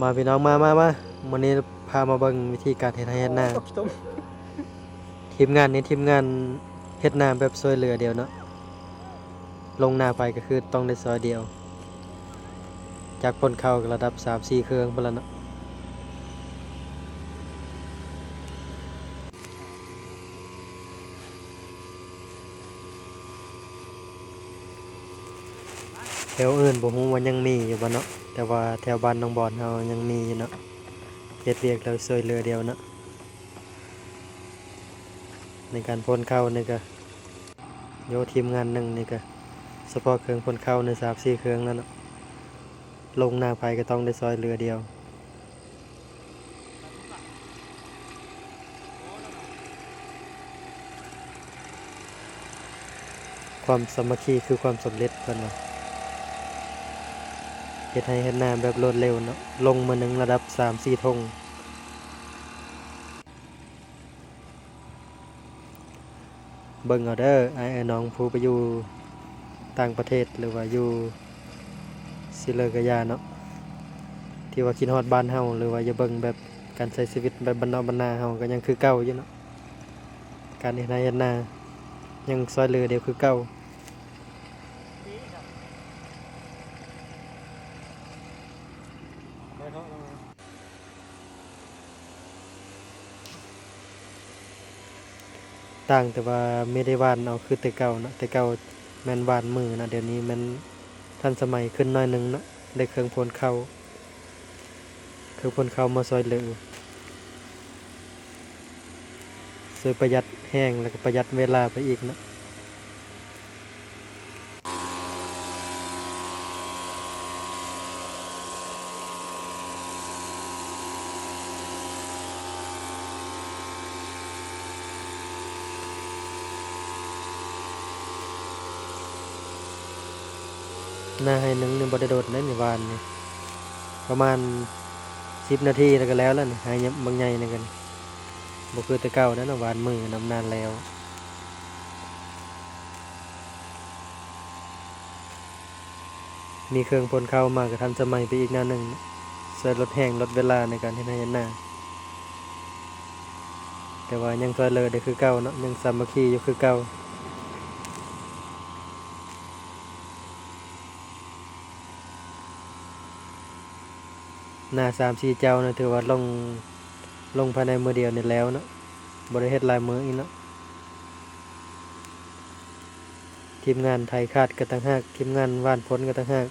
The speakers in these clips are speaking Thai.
มาพี่น้องมาวันนี้พามาเบิ่งวิธีการเฮ็ดไร่เฮ็ดนาทีมงานเฮ็ดนาแบบช่วยเหลือเดียวเนาะลงนาไปก็คือต้องได้ซอยเดียวจากคนเข้าก็ระดับ3-4เครื่องพุ่นละเนาะแถวอื่นบ่ฮู้ว่ายังมีอยู่บ่เนาะแต่ว่าแถวบ้านน้องบอนเฮายังมีอยู่เนาะเฮ็ดเวียกแล้วช่วยเหลือเดียวเนาะในการพ่นข้าวนี่ก็โยทีมงานหนึงนี่ก็เฉพาะเครื่องพ่นข้าวใน3-4เครื่องแล้วเนาะลงนาไปก็ต้องได้ซอยเหลือเดียวความสามัคคีคือความสำเร็จเพิ่นว่า เฮ็ดให้เฮ็ดนาแบบรวดเร็วเนาะลงมาหนึ่งระดับ3-4ทงเบิ่งเอาเด้อไอ้น้องผู้ไปอยู่ต่างประเทศหรือว่าอยู่ซิเลอร์กะยาเนาะที่ว่าคิดฮอดบ้านเฮาหรือว่าอย่าเบิ่งแบบการใช้ชีวิตแบบบ้านนอกบ้านนาเฮาก็ยังคือเก่าอยู่เนาะการเฮ็ดไร่เฮ็ดนายังซอยเหลือเดียวคือเก่าต่างแต่ว่าไม่ได้หว่านเอาคือแต่เก่าเนาะแต่เก่าแม่นหว่านมือนะเดี๋ยวนี้มันทันสมัยขึ้นหน่อยหนึงเนาะได้เครื่องพ่นข้าวมาซอยเหลือ ช่วยประหยัดแห้งแล้วก็ประหยัดเวลาไปอีกนะหน้าให้หนึงนี่บ่ได้โดดได้นี่หวานนี่ประมาณ10นาทีแล้วก็แล้วนี่หายบางใหญ่นี่กันบ่คือแต่เก่านั้นน่ะหวานมือนำนานแล้วมีเครื่องพ่นข้าวมาก็ทันสมัยไปอีกแนวหนึงช่วยลดแห้งลดเวลาในการเฮ็ดไร่เฮ็ดนาแต่ว่ายังช่วยเหลือได้คือเก่าเนาะยังสามัคคีอยู่คือเก่าหน้า3-4เจ้านะถือว่าลงภายในมื้อเดียวนี่แล้วเนาะบ่ได้เฮ็ดหลายมื้ออีกเนาะทีมงานไถคาดก็ต่างหากทีมงานหว่านผลก็ต่างหาก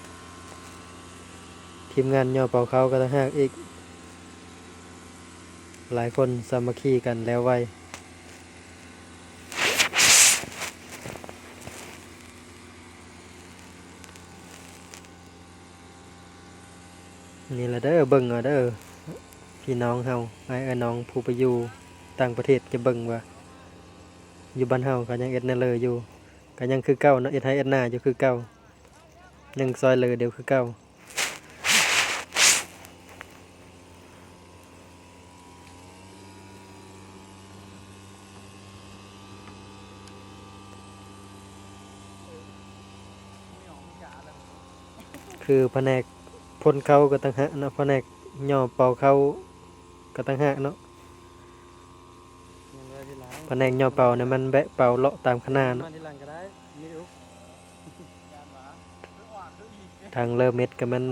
ทีมงานย่อเป่าเขาก็ต่างหากอีกหลายคนสามัคคีกันแล้วไวนี่ล่ะเด้อเบิ่งเอาเด้อพี่น้องเฮาไอ้น้องผู้ไปอยู่ต่างประเทศจะเบิ่งว่าอยู่บ้านเฮาก็ยังเอ็ดแนวเลยอยู่ก็ยังคือเก่าเนาะเอ็ดให้เอ็ดนาอยู่คือเก่ายังซอยเหลือเดียวคือเก่าคือแผนกพ่นเขาก็ต่างหากเนาะแผนกย่อเป่าเขาก็ต่างหากเนาะแผนกย่อเป่าเนี่ยมันแบะเป่าเลาะตามคณะเนาะทางเริ่มเม็ดก็มัน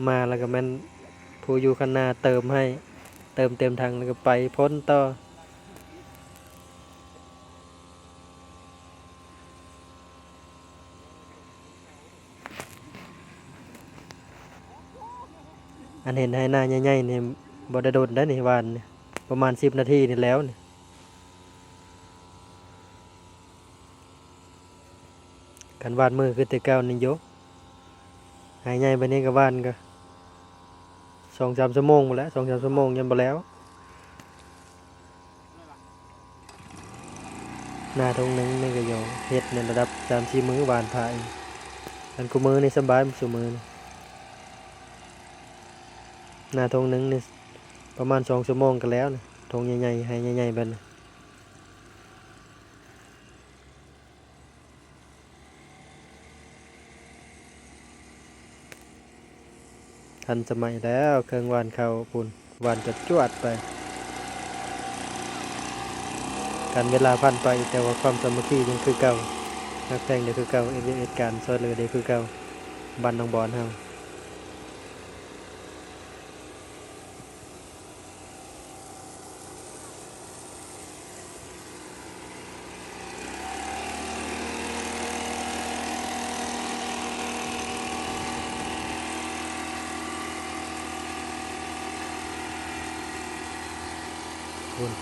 มาแล้วก็มันผู้อยู่คณะเติมให้เติมเต็มถังแล้วก็ไปพ้นต่ออันเห็นให้หน้าใหญ่ๆนี่บ่ได้โดนได้นี่หวานนี่ประมาณ10นาทีนี่แล้วนี่กันหวานมือคือแต่เก่านี่โยหายใหญ่ไปนี่ก็หวานก็2-3ชั่วโมงหมดแล้ว2-3ชั่วโมงยังบ่แล้วหน้าทงหนึงนี่ก็อยู่เฮ็ดในระดับ3-4มื้อหวานพายอันกูมื้อนี่สบายซุมื้อนี่หน้าทงหนึงนี่ประมาณ2ชั่วโมงก็แล้วนี่ทงใหญ่ๆให้ใหญ่ๆเบิดนี่ ทันสมัยแล้วเครื่องหวานข้าวปุ่นหวานจวดๆไปการเวลาผ่านไปแต่ว่าความสามัคคียังคือเก่านักแข่งเด้คือเก่าเอ็ดการช่วยเหลือเด้คือเก่าบ้านน้องบอนเฮาปุ่น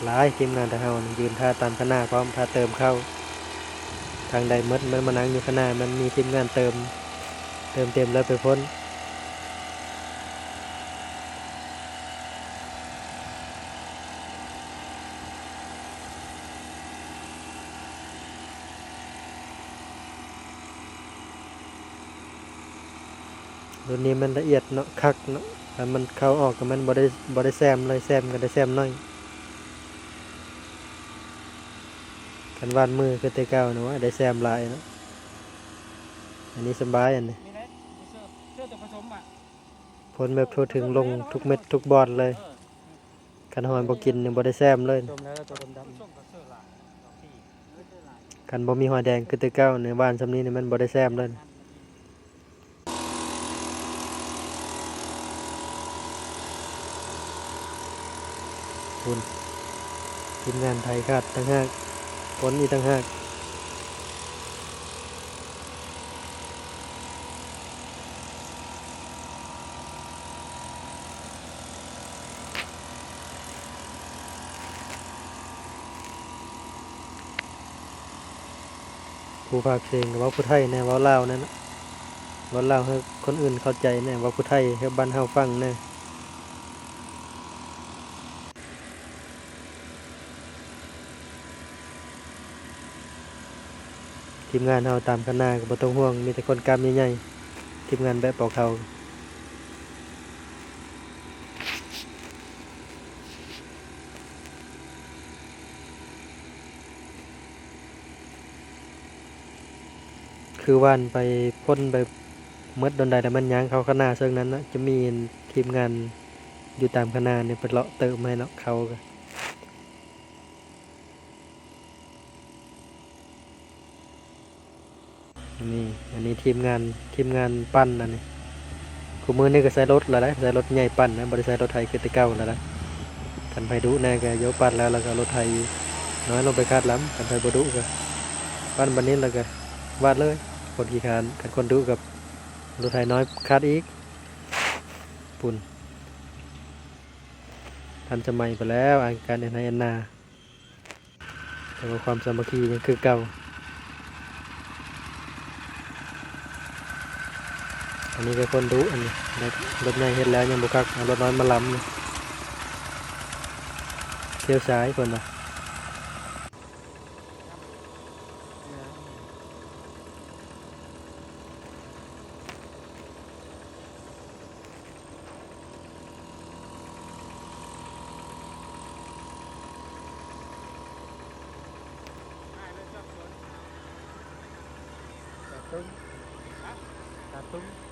หลายทีมงานแต่เฮานี่ยืนท่าตามข้างหน้าพร้อมท่าเติมเข้าทางใดหมดมันมานั่งอยู่ข้างหน้ามันมีทีมงานเติมเต็มแล้วไปพ้นรุ่นนี้มันละเอียดเนาะคักเนาะถ้ามันเข้าออกก็มันบ่ได้แซมเลยแซมก็ได้แซมน้อยคันวาดมือคือแต่เก่าเนาะว่าได้แซมหลายเนาะอันนี้สบายอันนี้ มีไหมเสื้อตัวผสมอ่ะ พ้นแบบทั่วถึงลงทุกเม็ดทุกบอลเลยคันหอยบ่กินยังบ่ได้แซมเลย จมแล้วตัวดำๆส้มกับเสื้อลายดอกที่ คันบ่มีหอยแดงคือแต่เก่าในบ้านซำนี้นี่มันบ่ได้แซมเลยคุณทีมงานไทยคาดต่างหากผลอีกต่างหากผู้ภาคเสียงก็เว้าผู้ไทยแน่เว้าลาวนั่นน่ะเว้าลาวให้คนอื่นเข้าใจแน่เว้าผู้ไทยให้บ้านเฮาฟังแน่ทีมงานเฮาตามคณะก็บ่ต้องห่วงมีแต่คนกล้ามใหญ่ๆทีมงานแบบเป่าเขาคือว่านไปพ่นไปหมดดอนใดแต่มันย้างเข้าคณะซึ่งนั้นน่ะจะมีทีมงานอยู่ตามคณะนี่ไปเลาะเติมให้เนาะเขาก็อันนี้ทีมงานปั้นอันนี้กูมือนี่ก็ใส่รถแล้วนะใส่รถใหญ่ปั้นนะบ่ได้ใส่รถไถคือแต่เก่าแล้วนะคันไผดุแน่ก็ยกปั้นแล้วก็รถไถน้อยลงไปคาดหล้ำคันไผบ่ดุก็ปั้นบัดนี้แล้วก็วาดเลยคนขี้คร้านคันคนดุกับรถไถน้อยคาดอีกปุ่นทันสมัยไปแล้วอันการเอ็นไอเอ็นนาแต่ว่าความสามัคคียังคือเก่าอันนี้ก็คนดุอันนี้รถใหญ่เฮ็ดแล้วยังบ่คักเอารถน้อยมาล้ำนี่เที่ยวซ้ายเพิ่นว่าตุ้ง